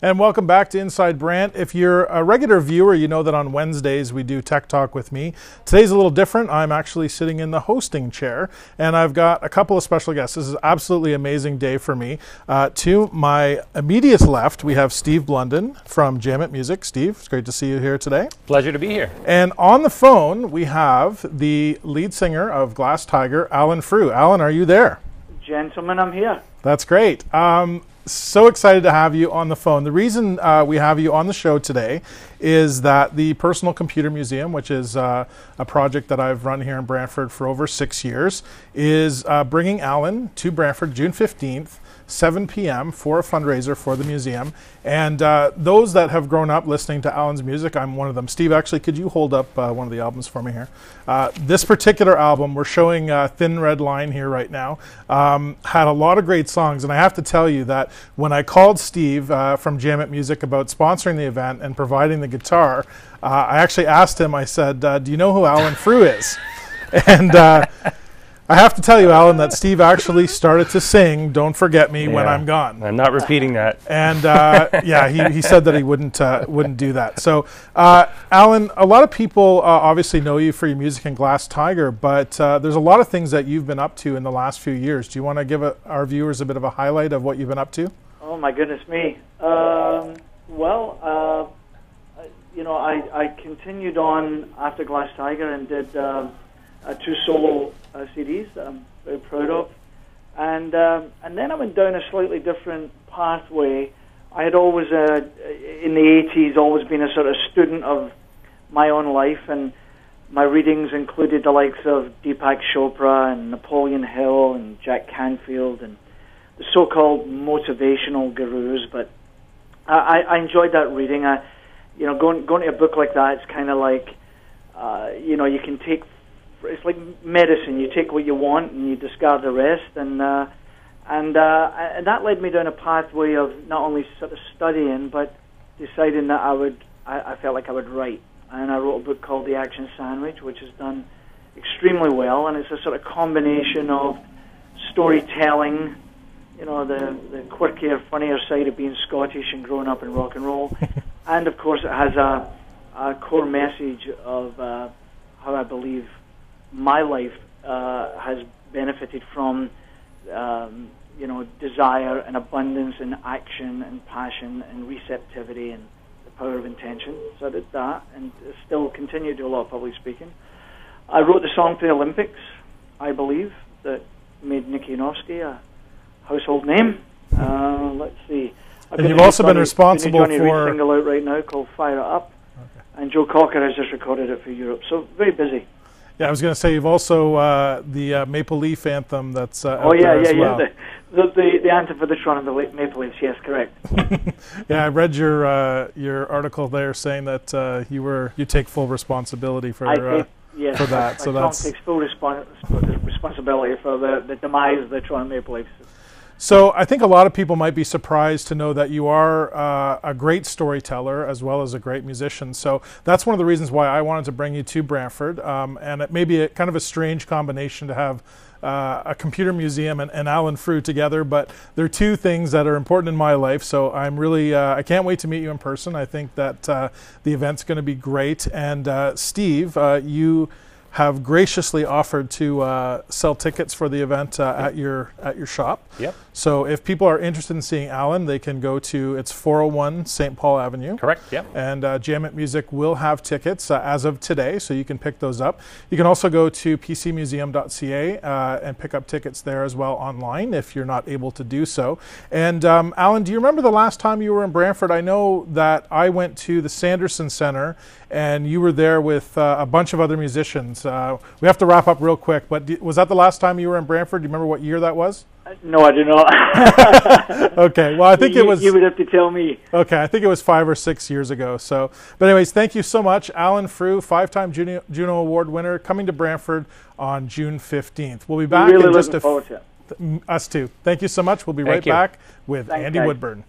And welcome back to Inside Brant. If you're a regular viewer, you know that on Wednesdays we do Tech Talk with me. Today's a little different. I'm actually sitting in the hosting chair, and I've got a couple of special guests. This is an absolutely amazing day for me. To my immediate left, we have Steve Blunden from Jam It Music. Steve, it's great to see you here today. Pleasure to be here. And on the phone, we have the lead singer of Glass Tiger, Alan Frew. Alan, are you there? Gentlemen, I'm here. That's great. So excited to have you on the phone. The reason we have you on the show today is that the Personal Computer Museum, which is a project that I've run here in Brantford for over 6 years, is bringing Alan to Brantford June 15th, 7 p.m. for a fundraiser for the museum. And those that have grown up listening to Alan's music, I'm one of them. Steve, actually, could you hold up one of the albums for me here? This particular album, we're showing Thin Red Line here right now, had a lot of great songs. And I have to tell you that when I called Steve from Jam It Music about sponsoring the event and providing the guitar, I actually asked him, I said, do you know who Alan Frew is? And I have to tell you, Alan, that Steve actually started to sing "Don't Forget Me When I'm Gone." I'm not repeating that. And yeah, he said that he wouldn't do that. So, Alan, a lot of people obviously know you for your music in Glass Tiger, but there's a lot of things that you've been up to in the last few years. Do you want to give our viewers a bit of a highlight of what you've been up to? Oh my goodness me. I continued on after Glass Tiger and did 2 solo CDs that I'm very proud of, and then I went down a slightly different pathway. I had always, in the 80s, always been a sort of student of my own life, and my readings included the likes of Deepak Chopra and Napoleon Hill and Jack Canfield and the so-called motivational gurus. But I enjoyed that reading. Going to a book like that, it's kind of like, you can take. It's like medicine. You take what you want and you discard the rest, and that led me down a pathway of not only sort of studying, but deciding that I felt like I would write. And I wrote a book called The Action Sandwich, which has done extremely well, and it's a sort of combination of storytelling, the quirkier, funnier side of being Scottish and growing up in rock and roll, and of course it has a core message of how I believe my life has benefited from, desire and abundance and action and passion and receptivity and the power of intention. So I did that and still continue to do a lot of public speaking. I wrote the song for the Olympics, I believe, that made Nikki Janowski a household name. Let's see. And you've also been responsible for for a single out right now called Fire It Up. Okay. And Joe Cocker has just recorded it for Europe. So very busy. Yeah, I was going to say you've also the Maple Leaf anthem that's out there as well. The anthem for the Toronto Maple Leafs. Yes, correct. Yeah, I read your article there saying that you take full responsibility for that. My song takes full responsibility for the demise of the Toronto Maple Leafs. So I think a lot of people might be surprised to know that you are a great storyteller as well as a great musician. So that's one of the reasons why I wanted to bring you to Brantford. And it may be kind of a strange combination to have a computer museum and Alan Frew together, but they're two things that are important in my life. So I'm really, I can't wait to meet you in person. I think that the event's going to be great. And Steve, you have graciously offered to sell tickets for the event at your shop. Yep. So if people are interested in seeing Alan, they can go to, it's 401 St. Paul Avenue. Correct, yep. And Jam It Music will have tickets as of today, so you can pick those up. You can also go to pcmuseum.ca and pick up tickets there as well online if you're not able to do so. And Alan, do you remember the last time you were in Brantford? I know that I went to the Sanderson Center and you were there with a bunch of other musicians. We have to wrap up real quick, but was that the last time you were in Brantford? Do you remember what year that was? No, I do not. Okay, well, I think it was... You would have to tell me. Okay, I think it was 5 or 6 years ago. So, but anyways, thank you so much. Alan Frew, 5-time Juno Award winner, coming to Brantford on June 15th. We'll be back really in just looking forward to it. Us too. Thank you so much. We'll be right back with Andy Woodburn.